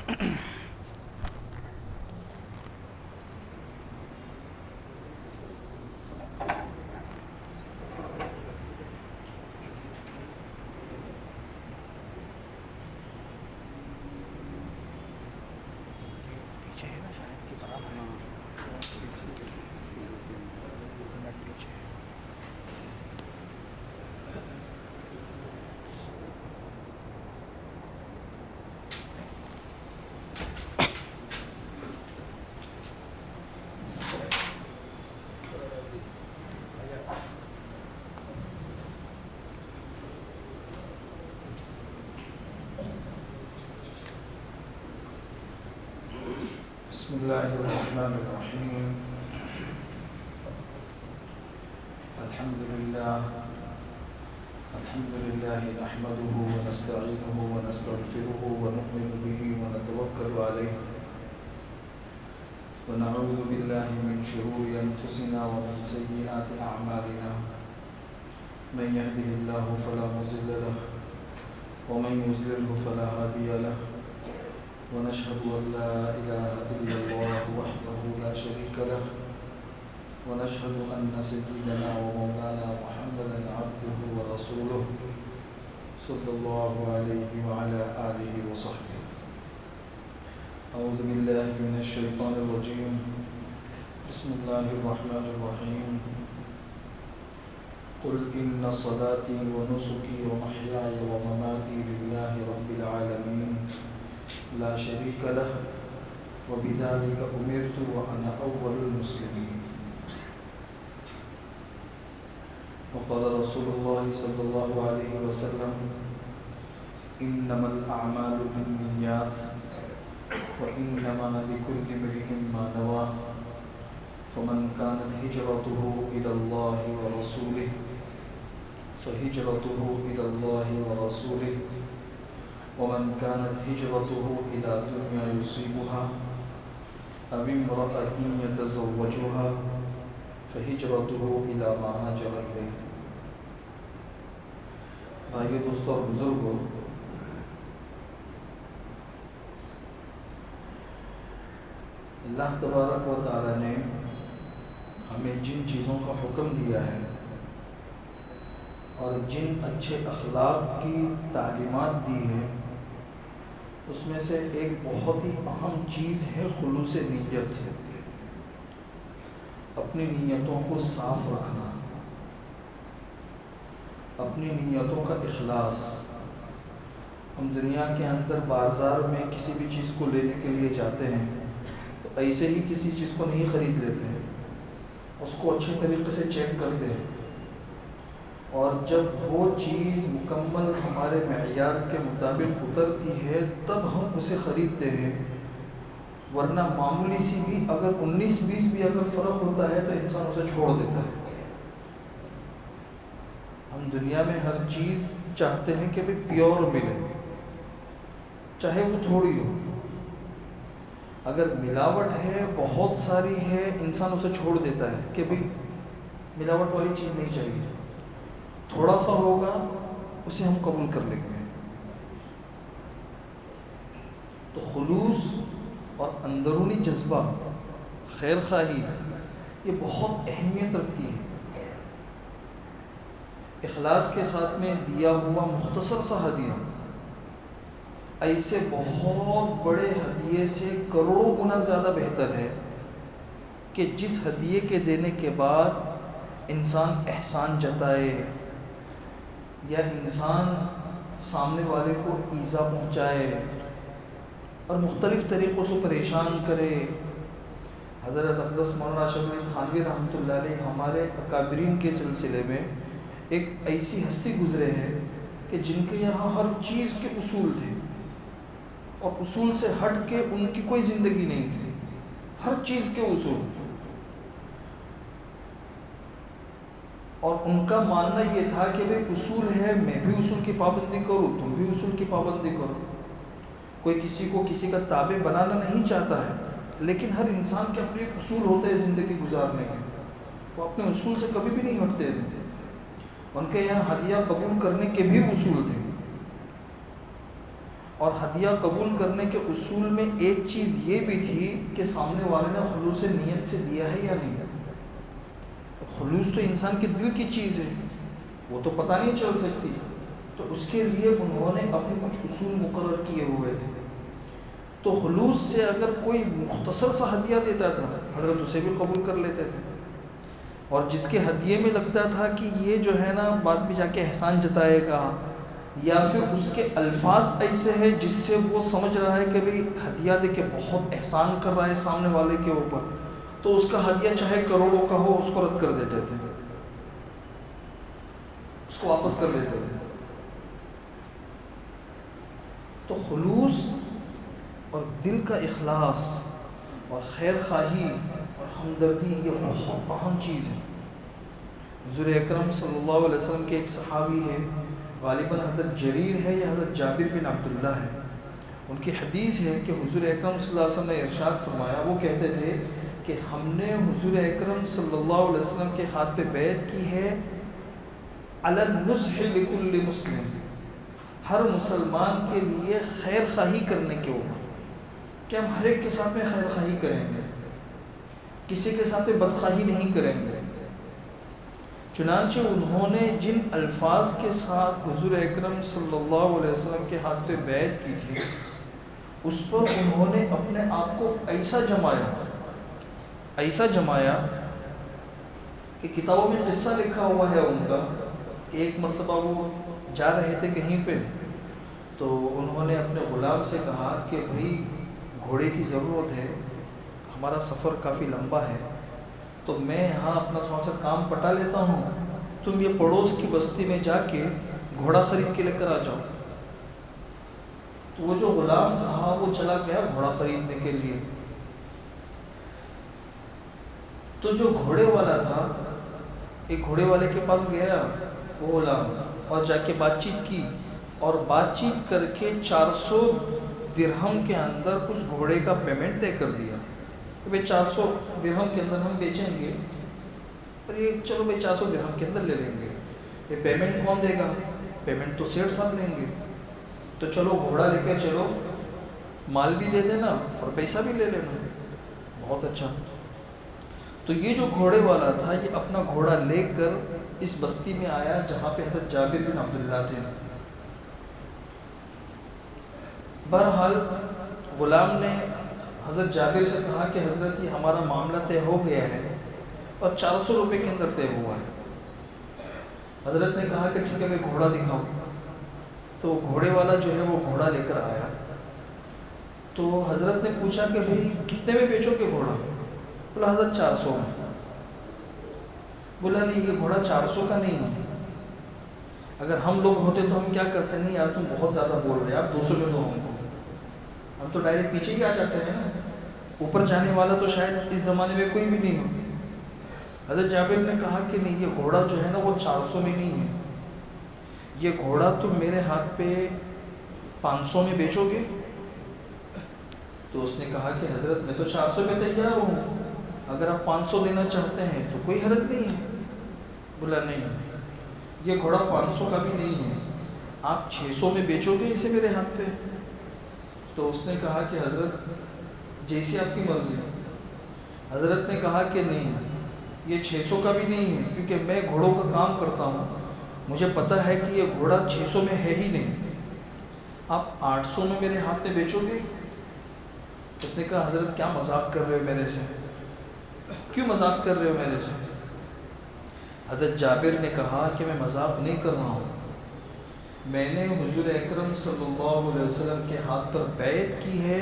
پیچھے ہے نا شاید کہ برابر ہے. پیچھے بسم الله الرحمن الرحيم. الحمد لله نحمده ونستعينه ونستغفره ونؤمن به ونتوكل عليه ونعوذ بالله من شرور أنفسنا ومن سيئات أعمالنا. من يهده الله فلا مضل له ومن يضلله فلا هادي له. ونشهد أن لا إله إلا الله وحده لا شريك له. ونشهد أن سيدنا ومولانا محمدا عبده ورسوله صلى الله عليه وعلى آله وصحبه. أعوذ بالله من الشيطان الرجيم. بسم الله الرحمن الرحيم. قل إن صلاتي ونسكي ومحياي ومماتي لله رب العالمين لا شريك له وبذلك أمرت وأنا أول المسلمين. وقال رسول الله صلى الله عليه وسلم إنما الأعمال بالنيات وإنما لكل امرئ ما نوى. فمن كانت هجرته إلى الله ورسوله فهجرته إلى الله ورسوله. ومن كانت هجرته إلى دنيا يصيبها أو امرأة يتزوجها فهجرته إلى ما هاجر إليه. بھائیو، دوستو اور بزرگوں، اللہ تبارک و تعالی نے ہمیں جن چیزوں کا حکم دیا ہے اور جن اچھے اخلاق کی تعلیمات دی ہے، اس میں سے ایک بہت ہی اہم چیز ہے خلوص نیت. اپنی نیتوں کو صاف رکھنا، اپنی نیتوں کا اخلاص. ہم دنیا کے اندر بازار میں کسی بھی چیز کو لینے کے لیے جاتے ہیں تو ایسے ہی کسی چیز کو نہیں خرید لیتے ہیں، اس کو اچھے طریقے سے چیک کرتے ہیں، اور جب وہ چیز مکمل ہمارے معیار کے مطابق اترتی ہے تب ہم اسے خریدتے ہیں. ورنہ معمولی سی بھی اگر 19-20 بھی اگر فرق ہوتا ہے تو انسان اسے چھوڑ دیتا ہے. ہم دنیا میں ہر چیز چاہتے ہیں کہ بھی پیور ملے، چاہے وہ تھوڑی ہو. اگر ملاوٹ ہے، بہت ساری ہے، انسان اسے چھوڑ دیتا ہے کہ بھی ملاوٹ والی چیز نہیں چاہیے. تھوڑا سا ہوگا اسے ہم قبول کر لیں گے. تو خلوص اور اندرونی جذبہ، خیر خواہی، یہ بہت اہمیت رکھتی ہے. اخلاص کے ساتھ میں دیا ہوا مختصر سا ہدیہ ایسے بہت بڑے ہدیے سے کروڑوں گنا زیادہ بہتر ہے کہ جس ہدیے کے دینے کے بعد انسان احسان جتائے یا انسان سامنے والے کو ایذا پہنچائے اور مختلف طریقوں سے پریشان کرے. حضرت اقدس مولانا اشرف علی تھانوی رحمۃ اللہ علیہ ہمارے اکابرین کے سلسلے میں ایک ایسی ہستی گزرے ہیں کہ جن کے یہاں ہر چیز کے اصول تھے اور اصول سے ہٹ کے ان کی کوئی زندگی نہیں تھی. ہر چیز کے اصول، اور ان کا ماننا یہ تھا کہ بھئی اصول ہے، میں بھی اصول کی پابندی کروں، تم بھی اصول کی پابندی کرو. کوئی کسی کو کسی کا تابع بنانا نہیں چاہتا ہے، لیکن ہر انسان کے اپنے اصول ہوتے ہیں زندگی گزارنے کے. وہ اپنے اصول سے کبھی بھی نہیں ہٹتے تھے. ان کے یہاں ہدیہ قبول کرنے کے بھی اصول تھے. اور ہدیہ قبول کرنے کے اصول میں ایک چیز یہ بھی تھی کہ سامنے والے نے خلوص نیت سے دیا ہے یا نہیں. خلوص تو انسان کے دل کی چیز ہے، وہ تو پتہ نہیں چل سکتی. تو اس کے لیے انہوں نے اپنے کچھ اصول مقرر کیے ہوئے تھے. تو خلوص سے اگر کوئی مختصر سا ہدیہ دیتا تھا حضرت اسے بھی قبول کر لیتے تھے، اور جس کے ہدیے میں لگتا تھا کہ یہ جو ہے نا بعد میں جا کے احسان جتائے گا، یا پھر اس کے الفاظ ایسے ہیں جس سے وہ سمجھ رہا ہے کہ بھئی ہدیہ دے کے بہت احسان کر رہا ہے سامنے والے کے اوپر، تو اس کا ہدیہ چاہے کروڑوں کا ہو اس کو رد کر دیتے تھے، اس کو واپس کر لیتے تھے. تو خلوص اور دل کا اخلاص اور خیر خواہی اور ہمدردی یہ بہت اہم چیز ہے. حضور اکرم صلی اللہ علیہ وسلم کے ایک صحابی ہے، غالباً حضرت جریر ہے یا حضرت جابر بن عبداللہ ہے، ان کی حدیث ہے کہ حضور اکرم صلی اللہ علیہ وسلم نے ارشاد فرمایا، وہ کہتے تھے کہ ہم نے حضور اکرم صلی اللہ علیہ وسلم کے ہاتھ پہ بیعت کی ہے علی النصح لکل مسلم، ہر مسلمان کے لیے خیر خواہی کرنے کے اوپر، کہ ہم ہر ایک کے ساتھ میں خیر خواہی کریں گے، کسی کے ساتھ میں بدخواہی نہیں کریں گے. چنانچہ انہوں نے جن الفاظ کے ساتھ حضور اکرم صلی اللہ علیہ وسلم کے ہاتھ پہ بیعت کی تھی، اس پر انہوں نے اپنے آپ کو ایسا جمایا کہ کتابوں میں قصہ لکھا ہوا ہے ان کا. ایک مرتبہ وہ جا رہے تھے کہیں پہ، تو انہوں نے اپنے غلام سے کہا کہ بھائی گھوڑے کی ضرورت ہے، ہمارا سفر کافی لمبا ہے، تو میں یہاں اپنا تھوڑا سا کام پٹا لیتا ہوں، تم یہ پڑوس کی بستی میں جا کے گھوڑا خرید کے لے کر آ جاؤ. تو وہ جو غلام تھا وہ چلا گیا گھوڑا خریدنے کے لیے. تو جو گھوڑے والا تھا، ایک گھوڑے والے کے پاس گیا وہ غلام، اور جا کے بات چیت کی، اور بات چیت کر کے 400 درہم کے اندر اس گھوڑے کا پیمنٹ طے کر دیا کہ بھائی 400 درہم کے اندر ہم بیچیں گے، اور یہ چلو بھائی 400 درہم کے اندر لے لیں گے. یہ پیمنٹ کون دے گا؟ پیمنٹ تو سیٹھ صاحب دیں گے. تو چلو گھوڑا لے کے چلو، مال بھی دے دینا اور پیسہ بھی لے لینا. بہت اچھا. تو یہ جو گھوڑے والا تھا یہ اپنا گھوڑا لے کر اس بستی میں آیا جہاں پہ حضرت جابر بن عبداللہ تھے. بہرحال غلام نے حضرت جابر سے کہا کہ حضرت یہ ہمارا معاملہ طے ہو گیا ہے اور 400 روپے کے اندر طے ہوا ہے. حضرت نے کہا کہ ٹھیک ہے بھائی گھوڑا دکھاؤ. تو گھوڑے والا جو ہے وہ گھوڑا لے کر آیا. تو حضرت نے پوچھا کہ بھائی کتنے میں بیچو گے گھوڑا؟ بولا حضرت 400 میں. بولا نہیں یہ گھوڑا 400 کا نہیں ہے. اگر ہم لوگ ہوتے تو ہم کیا کرتے؟ نہیں یار تم بہت زیادہ بول رہے آپ 200 میں دو ہم کو. ہم تو ڈائریکٹ پیچھے ہی آ جاتے ہیں نا، اوپر جانے والا تو شاید اس زمانے میں کوئی بھی نہیں ہو. حضرت جابر نے کہا کہ نہیں یہ گھوڑا جو ہے نا وہ 400 میں نہیں ہے، یہ گھوڑا تم میرے ہاتھ پہ 500 میں بیچو گے؟ تو اس نے کہا کہ حضرت میں تو 400 میں تیار ہوں، اگر آپ 500 دینا چاہتے ہیں تو کوئی حرج نہیں ہے. بولا نہیں یہ گھوڑا 500 کا بھی نہیں ہے، آپ 600 میں بیچو گے اسے میرے ہاتھ پہ؟ تو اس نے کہا کہ حضرت جیسی آپ کی مرضی. حضرت نے کہا کہ نہیں یہ 600 کا بھی نہیں ہے، کیونکہ میں گھوڑوں کا کام کرتا ہوں، مجھے پتہ ہے کہ یہ گھوڑا 600 میں ہے ہی نہیں، آپ 800 میں میرے ہاتھ میں بیچو گے؟ اس نے کہا حضرت کیا مذاق کر رہے ہو میرے سے، کیوں مذاق کر رہے ہو میرے سے؟ حضرت جابر نے کہا کہ میں مذاق نہیں کر رہا ہوں، میں نے حضور اکرم صلی اللہ علیہ وسلم کے ہاتھ پر بیعت کی ہے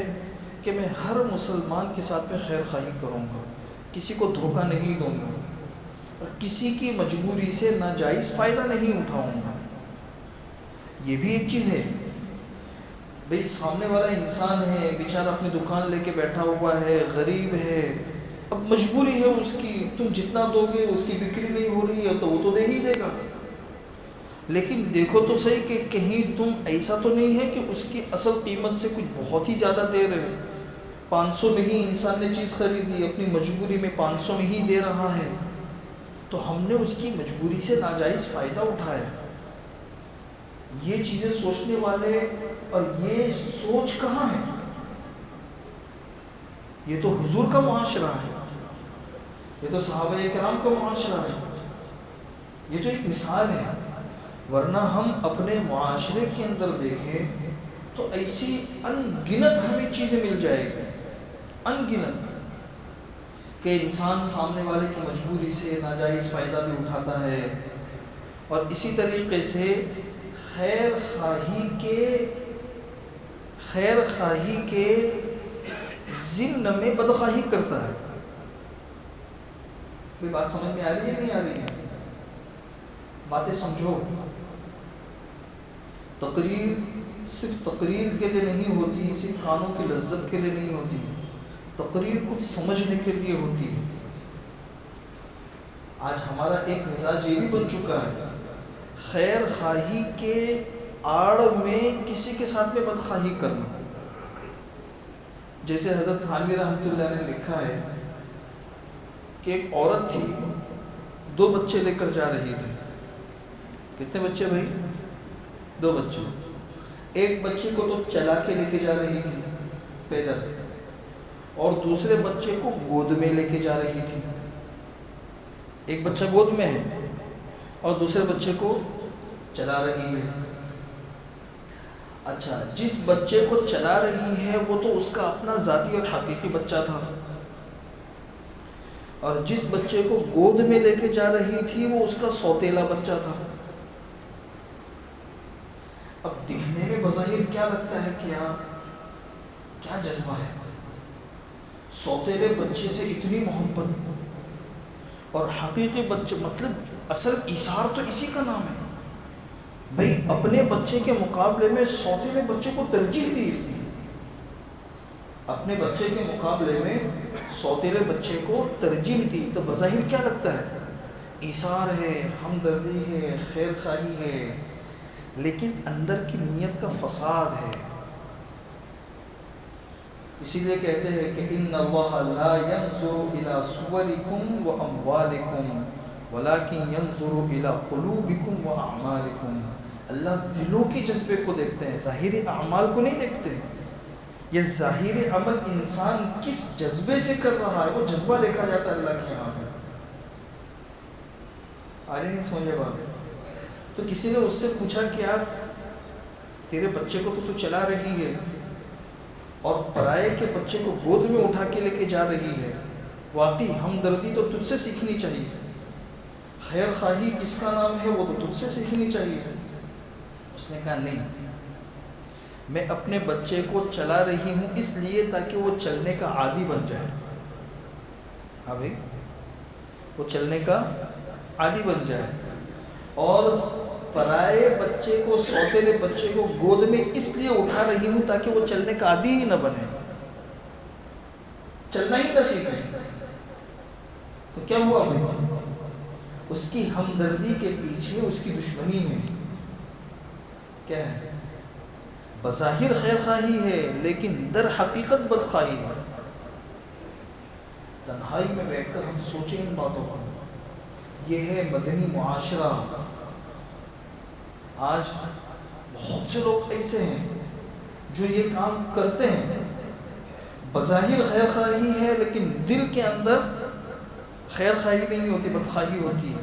کہ میں ہر مسلمان کے ساتھ میں خیر خواہی کروں گا، کسی کو دھوکہ نہیں دوں گا، اور کسی کی مجبوری سے ناجائز فائدہ نہیں اٹھاؤں گا. یہ بھی ایک چیز ہے، بھئی سامنے والا انسان ہے بیچارہ اپنی دکان لے کے بیٹھا ہوا ہے، غریب ہے، اب مجبوری ہے اس کی، تم جتنا دو گے اس کی بکری نہیں ہو رہی ہے تو وہ تو دے ہی دے گا. لیکن دیکھو تو صحیح کہ کہیں تم ایسا تو نہیں ہے کہ اس کی اصل قیمت سے کچھ بہت ہی زیادہ دے رہے. 500 میں ہی انسان نے چیز خریدی، اپنی مجبوری میں 500 میں ہی دے رہا ہے، تو ہم نے اس کی مجبوری سے ناجائز فائدہ اٹھایا. یہ چیزیں سوچنے والے اور یہ سوچ کہاں ہے؟ یہ تو حضور کا معاشرہ ہے، یہ تو صحابہ کرام کا معاشرہ ہے، یہ تو ایک مثال ہے۔ ورنہ ہم اپنے معاشرے کے اندر دیکھیں تو ایسی ان گنت ہمیں چیزیں مل جائے گی، ان گنت، کہ انسان سامنے والے کی مجبوری سے ناجائز فائدہ بھی اٹھاتا ہے، اور اسی طریقے سے خیر خواہی کے ضمن میں بدخواہی کرتا ہے۔ کوئی بات سمجھ میں آ رہی ہے نہیں آ رہی ہے؟ باتیں سمجھو۔ تقریر صرف تقریر کے لیے نہیں ہوتی، صرف کانوں کی لذت کے لیے نہیں ہوتی، تقریر کچھ سمجھنے کے لیے ہوتی ہے۔ آج ہمارا ایک مزاج یہ بھی بن چکا ہے، خیر خواہی کے آڑ میں کسی کے ساتھ میں بدخواہی کرنا۔ جیسے حضرت تھانوی رحمۃ اللہ نے لکھا ہے کہ ایک عورت تھی، 2 بچے لے کر جا رہی تھی۔ کتنے بچے بھائی؟ 2 بچے۔ ایک بچے کو تو چلا کے لے کے جا رہی تھی پیدل، اور دوسرے بچے کو گود میں لے کے جا رہی تھی۔ ایک بچہ گود میں ہے اور دوسرے بچے کو چلا رہی ہے۔ اچھا، جس بچے کو چلا رہی ہے وہ تو اس کا اپنا ذاتی اور حقیقی بچہ تھا، اور جس بچے کو گود میں لے کے جا رہی تھی وہ اس کا سوتیلا بچہ تھا۔ اب دکھنے میں بظاہر کیا لگتا ہے کہ یار کیا جذبہ ہے، سوتیلے بچے سے اتنی محبت، اور حقیقی بچے، مطلب اصل ایثار تو اسی کا نام ہے بھائی، اپنے بچے کے مقابلے میں سوتیلے بچے کو ترجیح دی اس نے، اپنے بچے کے مقابلے میں سوتیلے بچے کو ترجیح دی، تو بظاہر کیا لگتا ہے؟ ایثار ہے، ہمدردی ہے، خیر خواہی ہے، لیکن اندر کی نیت کا فساد ہے۔ اسی لیے کہتے ہیں کہ ان اللہ لا ينظر الى صورکم واموالکم ولکن ينظر الى قلوبکم واعمالکم۔ اللہ دلوں کے جذبے کو دیکھتے ہیں، ظاہری اعمال کو نہیں دیکھتے۔ یہ ظاہری عمل انسان کس جذبے سے کر رہا ہے وہ جذبہ دیکھا جاتا ہے اللہ کے یہاں پہ۔ آ رہی نہیں سمجھے بات؟ تو کسی نے اس سے پوچھا کہ یار تیرے بچے کو تو چلا رہی ہے اور پرائے کے بچے کو گود میں اٹھا کے لے کے جا رہی ہے، واقعی ہمدردی تو تجھ سے سیکھنی چاہیے، خیر خواہی کس کا نام ہے وہ تو تجھ سے سیکھنی چاہیے۔ اس نے کہا نہیں، میں اپنے بچے کو چلا رہی ہوں اس لیے تاکہ وہ چلنے کا عادی بن جائے۔ ہاں بھائی، وہ چلنے کا عادی بن جائے، اور پرائے بچے کو، سوتیلے بچے کو گود میں اس لیے اٹھا رہی ہوں تاکہ وہ چلنے کا عادی ہی نہ بنے، چلنا ہی نہ سیکھے۔ تو کیا ہوا بھائی؟ اس کی ہمدردی کے پیچھے اس کی دشمنی ہے۔ کیا ہے؟ بظاہر خیر خواہی ہے لیکن در حقیقت بدخواہی ہے۔ تنہائی میں بیٹھ کر ہم سوچیں ان باتوں پر۔ یہ ہے مدنی معاشرہ۔ آج بہت سے لوگ ایسے ہیں جو یہ کام کرتے ہیں، بظاہر خیر خواہی ہے لیکن دل کے اندر خیر خواہی نہیں ہوتی، بدخواہی ہوتی ہے۔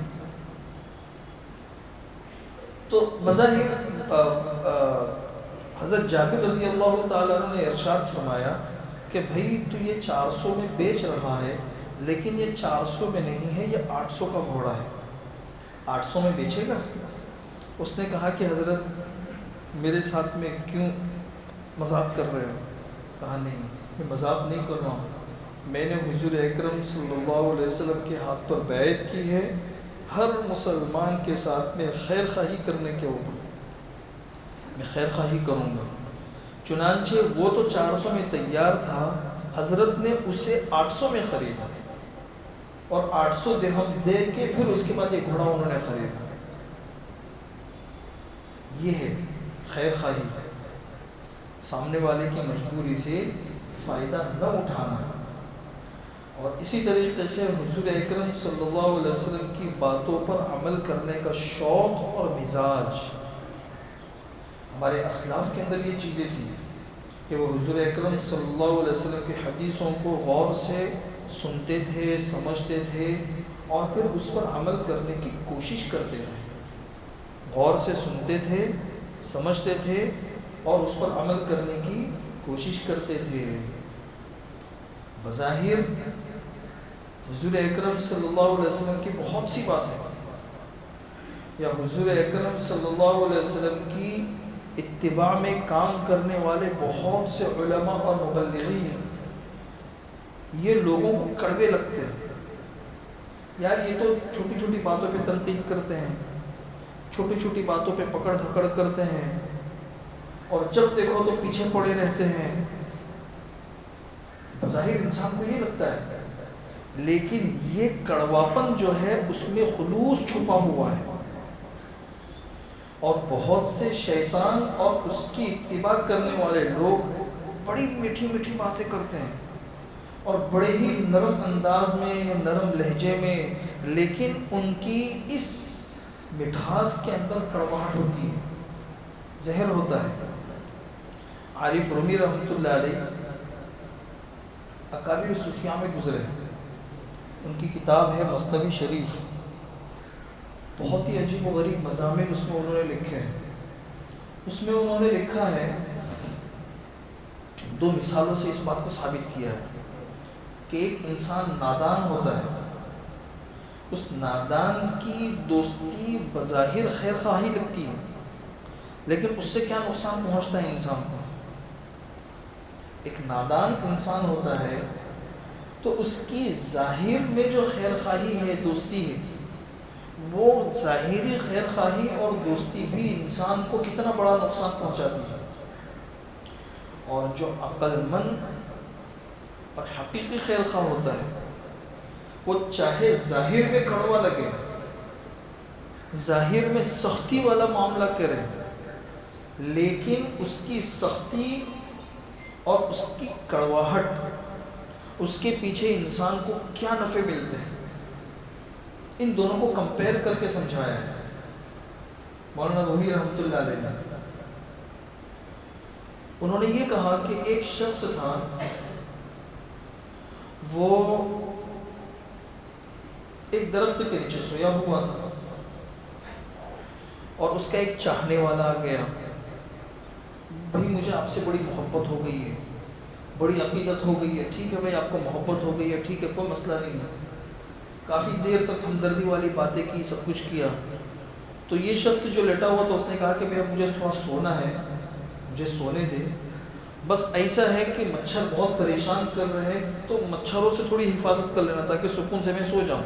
تو بظاہر حضرت جابر رضی اللہ تعالیٰ عنہ نے ارشاد فرمایا کہ بھائی تو یہ 400 میں بیچ رہا ہے، لیکن یہ 400 میں نہیں ہے، یہ 800 کا گھوڑا ہے، 800 میں بیچے گا؟ اس نے کہا کہ حضرت میرے ساتھ میں کیوں مذاق کر رہے ہو؟ کہا نہیں، میں مذاق نہیں کر رہا ہوں، میں نے حضور اکرم صلی اللہ علیہ وسلم کے ہاتھ پر بیعت کی ہے ہر مسلمان کے ساتھ میں خیر خواہی کرنے کے اوپر، میں خیر خواہی کروں گا۔ چنانچہ وہ تو 400 میں تیار تھا، حضرت نے اسے 800 میں خریدا، اور 800 درہم دے کے پھر اس کے بعد یہ گھوڑا انہوں نے خریدا۔ یہ ہے خیر خواہی، سامنے والے کی مجبوری سے فائدہ نہ اٹھانا۔ اور اسی طریقے سے حضور اکرم صلی اللہ علیہ وسلم کی باتوں پر عمل کرنے کا شوق اور مزاج۔ ہمارے اسلاف کے اندر یہ چیزیں تھیں کہ وہ حضور اکرم صلی اللہ علیہ وسلم کی حدیثوں کو غور سے سنتے تھے، سمجھتے تھے اور پھر اس پر عمل کرنے کی کوشش کرتے تھے۔ غور سے سنتے تھے، سمجھتے تھے اور اس پر عمل کرنے کی کوشش کرتے تھے۔ بظاہر حضور اکرم صلی اللہ علیہ وسلم کی بہت سی باتیں یا حضور اکرم صلی اللہ علیہ وسلم کی اتباع میں کام کرنے والے بہت سے علماء اور مبلغین یہ لوگوں کو کڑوے لگتے ہیں۔ یار یہ تو چھوٹی چھوٹی باتوں پہ تنقید کرتے ہیں، چھوٹی چھوٹی باتوں پہ پکڑ دھکڑ کرتے ہیں اور جب دیکھو تو پیچھے پڑے رہتے ہیں۔ بظاہر انسان کو یہ لگتا ہے، لیکن یہ کڑواپن جو ہے اس میں خلوص چھپا ہوا ہے، اور بہت سے شیطان اور اس کی اتباع کرنے والے لوگ بڑی میٹھی میٹھی باتیں کرتے ہیں اور بڑے ہی نرم انداز میں، نرم لہجے میں، لیکن ان کی اس مٹھاس کے اندر کڑواہٹ ہوتی ہے، زہر ہوتا ہے۔ عارف رومی رحمۃ اللہ علیہ اکابر صوفیاء میں گزرے، ان کی کتاب ہے مثنوی شریف، بہت ہی عجیب و غریب مضامین اس میں انہوں نے لکھے ہیں۔ اس میں انہوں نے لکھا ہے، دو مثالوں سے اس بات کو ثابت کیا ہے کہ ایک انسان نادان ہوتا ہے، اس نادان کی دوستی بظاہر خیر خواہی لگتی ہے، لیکن اس سے کیا نقصان پہنچتا ہے انسان کو۔ ایک نادان انسان ہوتا ہے تو اس کی ظاہر میں جو خیر خواہی ہے، دوستی ہے، وہ ظاہری خیر خواہی اور دوستی بھی انسان کو کتنا بڑا نقصان پہنچاتی ہے۔ اور جو عقل مند اور حقیقی خیر خواہ ہوتا ہے، وہ چاہے ظاہر میں کڑوا لگے، ظاہر میں سختی والا معاملہ کرے، لیکن اس کی سختی اور اس کی کڑواہٹ، اس کے پیچھے انسان کو کیا نفع ملتے ہیں، ان دونوں کو کمپیئر کر کے سمجھایا ہے مولانا رومی رحمۃ اللہ علیہ نے۔ انہوں نے یہ کہا کہ ایک شخص تھا، وہ ایک درخت کے نیچے سویا ہوا تھا اور اس کا ایک چاہنے والا آ گیا، بھائی مجھے آپ سے بڑی محبت ہو گئی ہے، بڑی عقیدت ہو گئی ہے۔ ٹھیک ہے بھائی، آپ کو محبت ہو گئی ہے، ٹھیک ہے، کوئی مسئلہ نہیں ہے۔ کافی دیر تک ہمدردی والی باتیں کی، سب کچھ کیا۔ تو یہ شخص جو لیٹا ہوا تھا، اس نے کہا کہ بھائی اب مجھے تھوڑا سونا ہے، مجھے سونے دے۔ بس ایسا ہے کہ مچھر بہت پریشان کر رہے ہیں، تو مچھروں سے تھوڑی حفاظت کر لینا تاکہ سکون سے میں سو جاؤں۔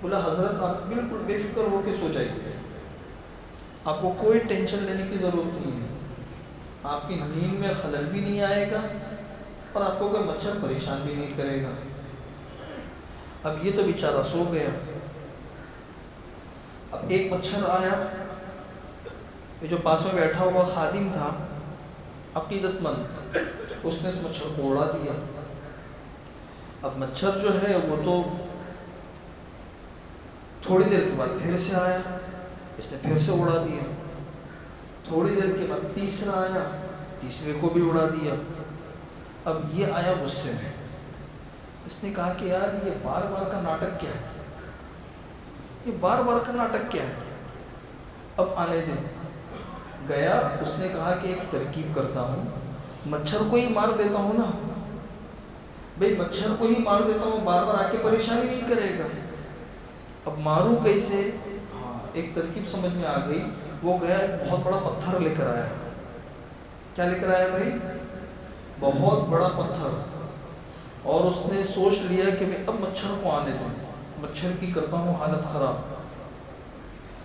بولا حضرت آپ بالکل بے فکر ہو کے سو جائیے، آپ کو کوئی ٹینشن لینے کی ضرورت نہیں ہے، آپ کی نیند میں خلل بھی نہیں آئے گا اور آپ کو کوئی مچھر پریشان بھی نہیں کرے گا۔ اب یہ تو بیچارہ سو گیا۔ اب ایک مچھر آیا، یہ جو پاس میں بیٹھا ہوا خادم تھا عقیدت مند، اس نے اس مچھر کو اڑا دیا۔ اب مچھر جو ہے وہ تو تھوڑی دیر کے بعد پھر سے آیا، اس نے پھر سے اڑا دیا۔ تھوڑی دیر کے بعد تیسرا آیا، تیسرے کو بھی اڑا دیا۔ اب یہ آیا غصے میں، اس نے کہا کہ یار یہ بار بار کا ناٹک کیا ہے، یہ بار بار کا ناٹک کیا ہے، اب آنے دے۔ گیا، اس نے کہا کہ ایک ترکیب کرتا ہوں، مچھر کو ہی مار دیتا ہوں نا، بھئی مچھر کو ہی مار دیتا ہوں، بار بار آ کے پریشانی نہیں کرے گا، اب ماروں کیسے؟ ہاں ایک ترکیب سمجھ میں آ گئی۔ وہ گیا ایک بہت بڑا پتھر لے کر آیا۔ کیا لے کر آیا بھائی؟ بہت بڑا پتھر۔ اور اس نے سوچ لیا کہ میں اب مچھر کو آنے دوں، مچھر کی کرتا ہوں حالت خراب۔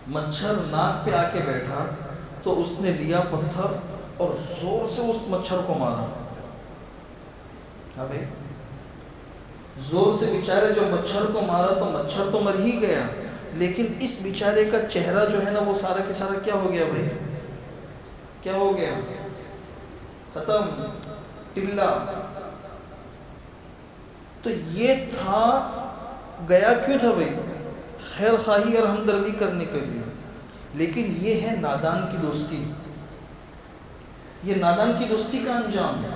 مچھر ناک پہ آ کے بیٹھا تو اس نے لیا پتھر اور زور سے اس مچھر کو مارا۔ ابے زور سے بیچارے جو مچھر کو مارا تو مچھر تو مر ہی گیا، لیکن اس بیچارے کا چہرہ جو ہے نا وہ سارا کے سارا کیا ہو گیا بھائی؟ کیا ہو گیا؟ ختم، ٹلا۔ تو یہ تھا، گیا کیوں تھا بھائی؟ خیر خواہی اور ہمدردی کرنے کے لیے، لیکن یہ ہے نادان کی دوستی۔ یہ نادان کی دوستی کا انجام ہے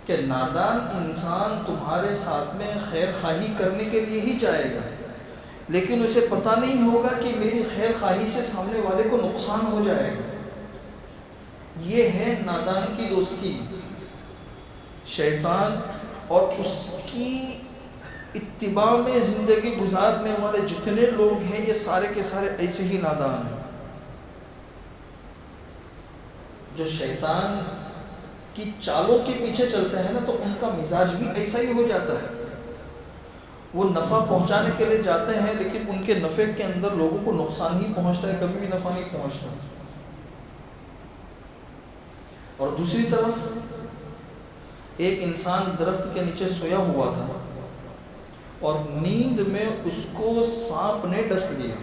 کہ نادان انسان تمہارے ساتھ میں خیر خواہی کرنے کے لیے ہی جائے گا، لیکن اسے پتہ نہیں ہوگا کہ میری خیر خواہی سے سامنے والے کو نقصان ہو جائے گا۔ یہ ہے نادان کی دوستی۔ شیطان اور اس کی اتباع میں زندگی گزارنے والے جتنے لوگ ہیں یہ سارے کے سارے ایسے ہی نادان ہیں۔ جو شیطان کی چالوں کے پیچھے چلتے ہیں نا تو ان کا مزاج بھی ایسا ہی ہو جاتا ہے۔ وہ نفع پہنچانے کے لیے جاتے ہیں لیکن ان کے نفع کے اندر لوگوں کو نقصان ہی پہنچتا ہے، کبھی بھی نفع نہیں پہنچتا۔ اور دوسری طرف ایک انسان درخت کے نیچے سویا ہوا تھا اور نیند میں اس کو سانپ نے ڈس لیا۔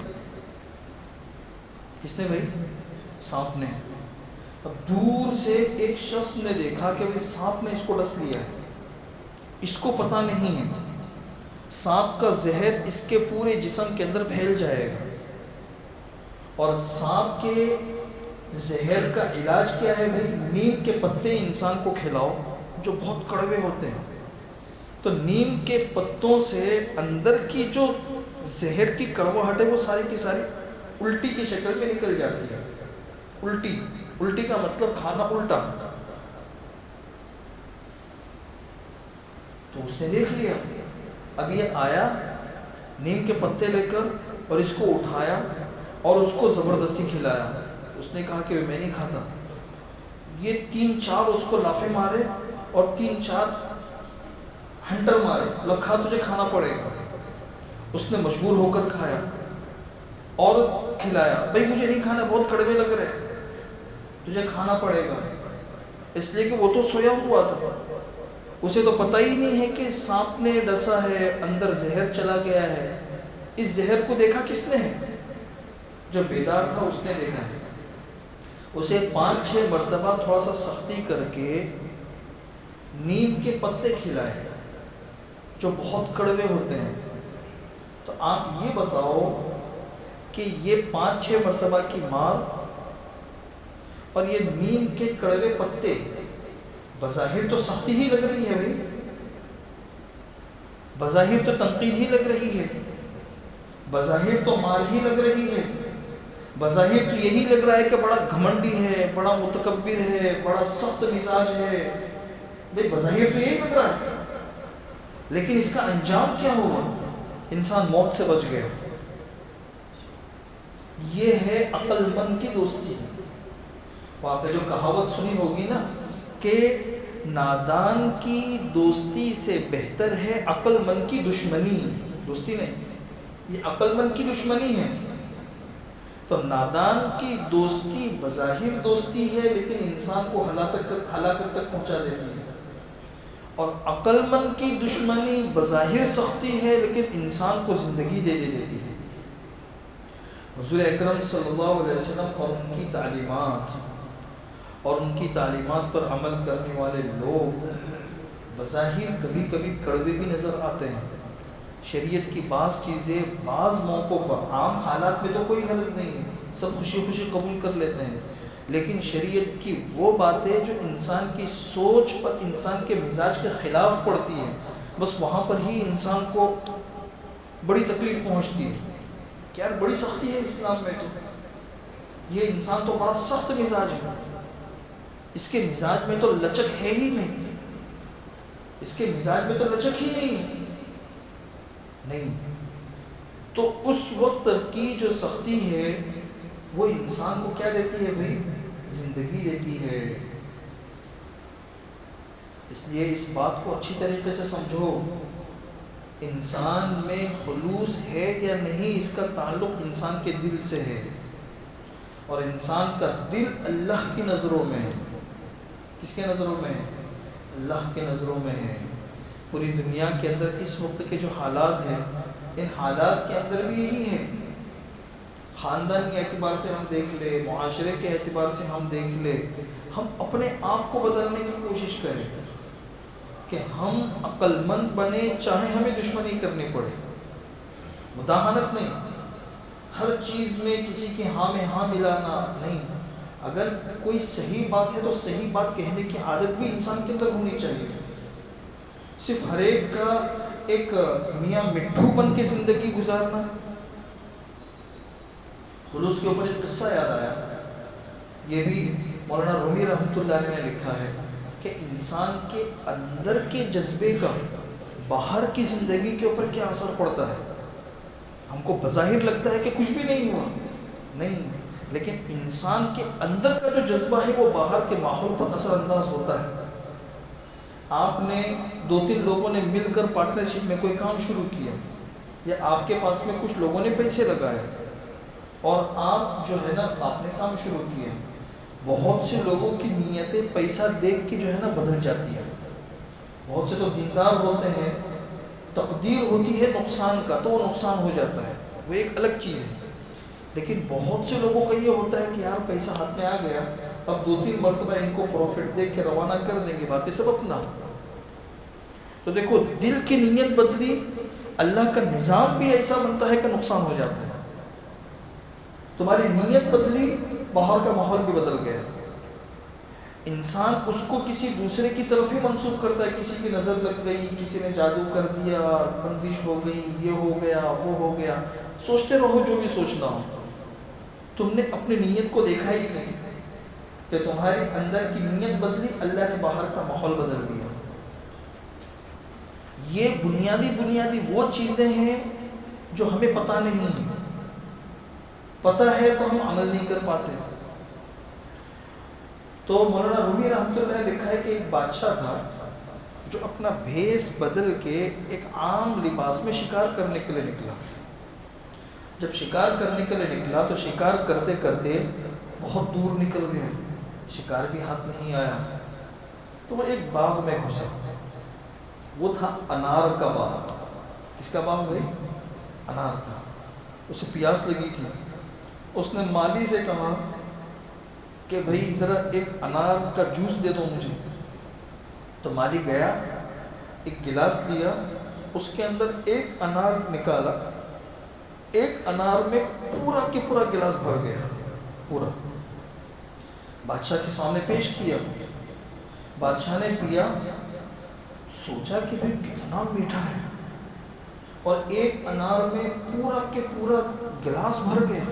کس نے بھائی؟ سانپ نے۔ اب دور سے ایک شخص نے دیکھا کہ سانپ نے اس کو ڈس لیا ہے، اس کو پتہ نہیں ہے سانپ کا زہر اس کے پورے جسم کے اندر پھیل جائے گا، اور سانپ کے زہر کا علاج کیا ہے بھائی؟ نیم کے پتے انسان کو کھلاؤ جو بہت کڑوے ہوتے ہیں، تو نیم کے پتوں سے اندر کی جو زہر کی کڑواہٹ ہے وہ ساری کی ساری الٹی کی شکل میں نکل جاتی ہے۔ الٹی کا مطلب کھانا الٹا۔ تو اس نے دیکھ لیا، اب یہ آیا نیم کے پتے لے کر اور اس کو اٹھایا اور اس کو زبردستی کھلایا۔ اس نے کہا کہ میں نہیں کھاتا۔ یہ 3-4 اس کو لافے مارے اور 3-4 ہنٹر مارے، لکھا تجھے کھانا پڑے گا۔ اس نے مجبور ہو کر کھایا اور کھلایا، بھائی مجھے نہیں کھانا، بہت کڑوے لگ رہے، تجھے کھانا پڑے گا، اس لیے کہ وہ تو سویا ہوا تھا، اسے تو پتہ ہی نہیں ہے کہ سانپ نے ڈسا ہے، اندر زہر چلا گیا ہے۔ اس زہر کو دیکھا کس نے ہے؟ جو بیدار تھا اس نے دیکھا ہے۔ اسے 5-6 مرتبہ تھوڑا سا سختی کر کے نیم کے پتے کھلائے جو بہت کڑوے ہوتے ہیں۔ تو آپ یہ بتاؤ کہ یہ 5-6 مرتبہ کی مار اور یہ نیم کے کڑوے پتے، بظاہر تو سختی ہی لگ رہی ہے بھائی، بظاہر تو تنقید ہی لگ رہی ہے، بظاہر تو مار ہی لگ رہی ہے، بظاہر تو یہی لگ رہا ہے کہ بڑا گھمنڈی ہے، بڑا متکبر ہے، بڑا سخت مزاج ہے، بھائی بظاہر تو یہی لگ رہا ہے، لیکن اس کا انجام کیا ہوا؟ انسان موت سے بچ گیا۔ یہ ہے عقل مند کی دوستی۔ وہ آپ نے جو کہاوت سنی ہوگی نا کہ نادان کی دوستی سے بہتر ہے عقل مند کی دشمنی، دوستی نہیں، یہ عقل مند کی دشمنی ہے۔ تو نادان کی دوستی بظاہر دوستی ہے لیکن انسان کو ہلاکت تک پہنچا دیتی ہے، اور عقل مند کی دشمنی بظاہر سختی ہے لیکن انسان کو زندگی دے دیتی ہے۔ حضور اکرم صلی اللہ علیہ وسلم اور ان کی تعلیمات پر عمل کرنے والے لوگ بظاہر کبھی کبھی کڑوے بھی نظر آتے ہیں۔ شریعت کی بعض چیزیں بعض موقعوں پر، عام حالات میں تو کوئی حرج نہیں ہے، سب خوشی خوشی قبول کر لیتے ہیں، لیکن شریعت کی وہ باتیں جو انسان کی سوچ اور انسان کے مزاج کے خلاف پڑتی ہیں، بس وہاں پر ہی انسان کو بڑی تکلیف پہنچتی ہے کہ یار بڑی سختی ہے اسلام میں، تو یہ انسان تو بڑا سخت مزاج ہے، اس کے مزاج میں تو لچک ہے ہی نہیں، اس کے مزاج میں تو لچک ہی نہیں ہے۔ نہیں، تو اس وقت کی جو سختی ہے وہ انسان کو کیا دیتی ہے بھائی؟ زندگی دیتی ہے۔ اس لیے اس بات کو اچھی طریقے سے سمجھو، انسان میں خلوص ہے یا نہیں اس کا تعلق انسان کے دل سے ہے، اور انسان کا دل اللہ کی نظروں میں ہے۔ کس کے نظروں میں ہے؟ اللہ کے نظروں میں ہے۔ پوری دنیا کے اندر اس وقت کے جو حالات ہیں، ان حالات کے اندر بھی یہی ہے۔ خاندانی اعتبار سے ہم دیکھ لیں، معاشرے کے اعتبار سے ہم دیکھ لیں، ہم اپنے آپ کو بدلنے کی کوشش کریں کہ ہم عقل مند بنیں، چاہے ہمیں دشمنی کرنی پڑے، مداہنت نہیں، ہر چیز میں کسی کی ہاں میں ہاں ملانا نہیں، اگر کوئی صحیح بات ہے تو صحیح بات کہنے کی عادت بھی انسان کے اندر ہونی چاہیے. صرف ہر ایک کا ایک میاں مٹھو بن کے زندگی گزارنا. خلوص کے اوپر ایک قصہ یاد آیا، یہ بھی مولانا رومی رحمۃ اللہ علیہ نے لکھا ہے کہ انسان کے اندر کے جذبے کا باہر کی زندگی کے اوپر کیا اثر پڑتا ہے. ہم کو بظاہر لگتا ہے کہ کچھ بھی نہیں ہوا، نہیں، لیکن انسان کے اندر کا جو جذبہ ہے وہ باہر کے ماحول پر اثر انداز ہوتا ہے. آپ نے 2-3 لوگوں نے مل کر پارٹنرشپ میں کوئی کام شروع کیا، یا آپ کے پاس میں کچھ لوگوں نے پیسے لگائے اور آپ جو ہے نا آپ نے کام شروع کیا. بہت سے لوگوں کی نیتیں پیسہ دیکھ کے جو ہے نا بدل جاتی ہے. بہت سے تو دیندار ہوتے ہیں، تقدیر ہوتی ہے نقصان کا تو وہ نقصان ہو جاتا ہے، وہ ایک الگ چیز ہے. لیکن بہت سے لوگوں کا یہ ہوتا ہے کہ یار پیسہ ہاتھ میں آ گیا، اب 2-3 مرتبہ ان کو پروفٹ دیکھ کے روانہ کر دیں گے، باقی سب اپنا. تو دیکھو دل کی نیت بدلی، اللہ کا نظام بھی ایسا بنتا ہے کہ نقصان ہو جاتا ہے. تمہاری نیت بدلی، باہر کا ماحول بھی بدل گیا. انسان اس کو کسی دوسرے کی طرف ہی منسوخ کرتا ہے. کسی کی نظر لگ گئی، کسی نے جادو کر دیا، بندش ہو گئی، یہ ہو گیا، وہ ہو گیا. سوچتے رہو جو بھی سوچنا ہو. تم نے اپنی نیت کو دیکھا ہی نہیں کہ تمہاری اندر کی نیت بدلی، اللہ نے باہر کا ماحول بدل دیا. یہ بنیادی وہ چیزیں ہیں جو ہمیں پتہ نہیں ہیں. پتہ ہے تو ہم عمل نہیں کر پاتے. تو مولانا رومی رحمۃ اللہ نے لکھا ہے کہ ایک بادشاہ تھا جو اپنا بھیس بدل کے ایک عام لباس میں شکار کرنے کے لیے نکلا. جب شکار کرنے کے لیے نکلا تو شکار کرتے کرتے بہت دور نکل گیا، شکار بھی ہاتھ نہیں آیا. تو وہ ایک باغ میں گھسا. وہ تھا انار کا باغ. کس کا باغ بھائی؟ انار کا. اسے پیاس لگی تھی. اس نے مالی سے کہا کہ بھائی ذرا ایک انار کا جوس دے دو مجھے. تو مالی گیا، ایک گلاس لیا، اس کے اندر ایک انار نکالا. ایک انار میں پورا کے پورا گلاس بھر گیا، پورا. بادشاہ کے سامنے پیش کیا. بادشاہ نے پیا، سوچا کہ بھائی کتنا میٹھا ہے، اور ایک انار میں پورا کے پورا گلاس بھر گیا.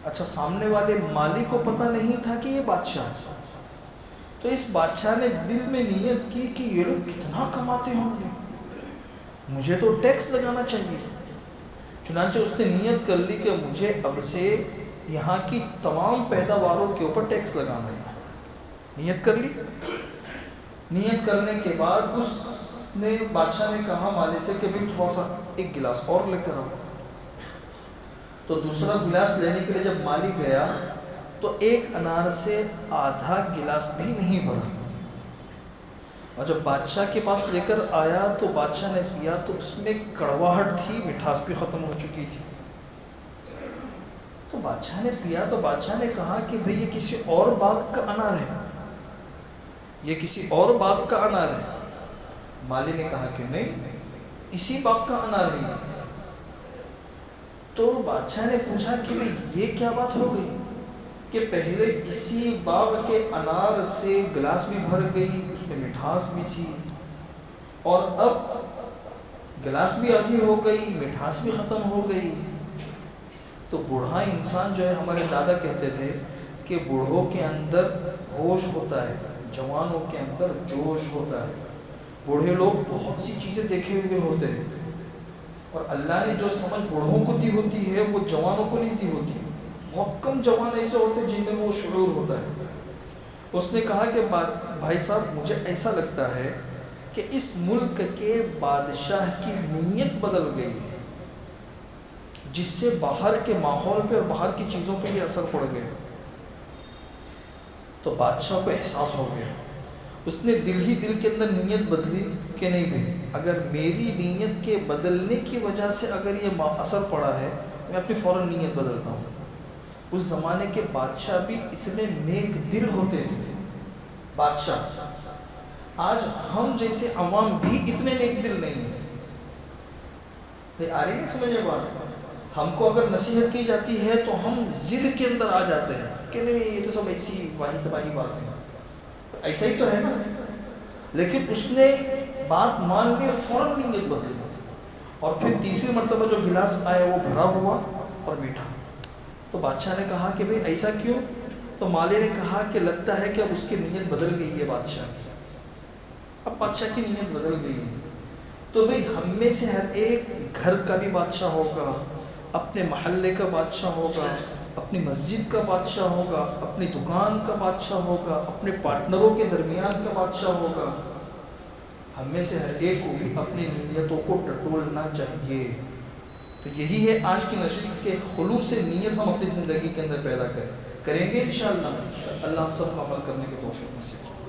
اچھا، سامنے والے مالی کو پتہ نہیں تھا کہ یہ بادشاہ ہے. تو اس بادشاہ نے دل میں نیت کی کہ یہ لوگ کتنا کماتے ہوں گے، مجھے تو ٹیکس لگانا چاہیے. چنانچہ اس نے نیت کر لی کہ مجھے اب سے یہاں کی تمام پیداواروں کے اوپر ٹیکس لگانا ہے. نیت کر لی. نیت کرنے کے بعد اس نے بادشاہ نے کہا مالی سے کہ بھائی تھوڑا سا ایک گلاس اور لے کر آؤ. تو دوسرا گلاس لینے کے لیے جب مالی گیا تو ایک انار سے آدھا گلاس بھی نہیں بھرا. اور جب بادشاہ کے پاس لے کر آیا تو بادشاہ نے پیا تو اس میں کڑواہٹ تھی، مٹھاس بھی ختم ہو چکی تھی. تو بادشاہ نے پیا تو بادشاہ نے کہا کہ بھئی یہ کسی اور باغ کا انار ہے، یہ کسی اور باغ کا انار ہے. مالی نے کہا کہ نہیں، اسی باغ کا انار ہے. تو بادشاہ نے پوچھا کہ بھئی یہ کیا بات ہو گئی کہ پہلے اسی باغ کے انار سے گلاس بھی بھر گئی، اس میں مٹھاس بھی تھی، اور اب گلاس بھی آدھی ہو گئی، مٹھاس بھی ختم ہو گئی. تو بوڑھا انسان جو ہے، ہمارے دادا کہتے تھے کہ بوڑھوں کے اندر ہوش ہوتا ہے، جوانوں کے اندر جوش ہوتا ہے. بوڑھے لوگ بہت سی چیزیں دیکھے ہوئے ہوتے ہیں، اور اللہ نے جو سمجھ بوڑھوں کو دی ہوتی ہے وہ جوانوں کو نہیں دی ہوتی. بہت کم جوان ایسے ہوتے ہیں جن میں وہ شعور ہوتا ہے. اس نے کہا کہ بھائی صاحب مجھے ایسا لگتا ہے کہ اس ملک کے بادشاہ کی نیت بدل گئی ہے، جس سے باہر کے ماحول پہ اور باہر کی چیزوں پہ یہ اثر پڑ گیا. تو بادشاہ کو احساس ہو گیا. اس نے دل کے اندر نیت بدلی کہ نہیں بھائی، اگر میری نیت کے بدلنے کی وجہ سے اگر یہ اثر پڑا ہے، میں اپنی فوراً نیت بدلتا ہوں. اس زمانے کے بادشاہ بھی اتنے نیک دل ہوتے تھے. بادشاہ، آج ہم جیسے عوام بھی اتنے نیک دل نہیں ہیں. بھائی آ رہی نہیں سمجھے بات؟ ہم کو اگر نصیحت کی جاتی ہے تو ہم ضد کے اندر آ جاتے ہیں کہ نہیں یہ تو سب ایسی واہی تباہی باتیں ہیں، ایسا ہی تو ہے نا. لیکن اس نے بات مان لی، فوراً نیت بدلی، اور پھر تیسری مرتبہ جو گلاس آیا وہ بھرا ہوا اور میٹھا. تو بادشاہ نے کہا کہ بھئی ایسا کیوں؟ تو مالے نے کہا کہ لگتا ہے کہ اب اس کی نیت بدل گئی ہے بادشاہ کی، اب بادشاہ کی نیت بدل گئی ہے. تو بھئی ہم میں سے ہر ایک گھر کا بھی بادشاہ ہوگا، اپنے محلے کا بادشاہ ہوگا، اپنی مسجد کا بادشاہ ہوگا، اپنی دکان کا بادشاہ ہوگا، اپنے پارٹنروں کے درمیان کا بادشاہ ہوگا. ہم میں سے ہر ایک کو بھی اپنی نیتوں کو ٹٹولنا چاہیے. تو یہی ہے آج کی نشست کے خلوص نیت ہم اپنی زندگی کے اندر پیدا کریں گے انشاءاللہ. اللہ ہم سب کو عمل کرنے کے توفیق نصیب فرمائے.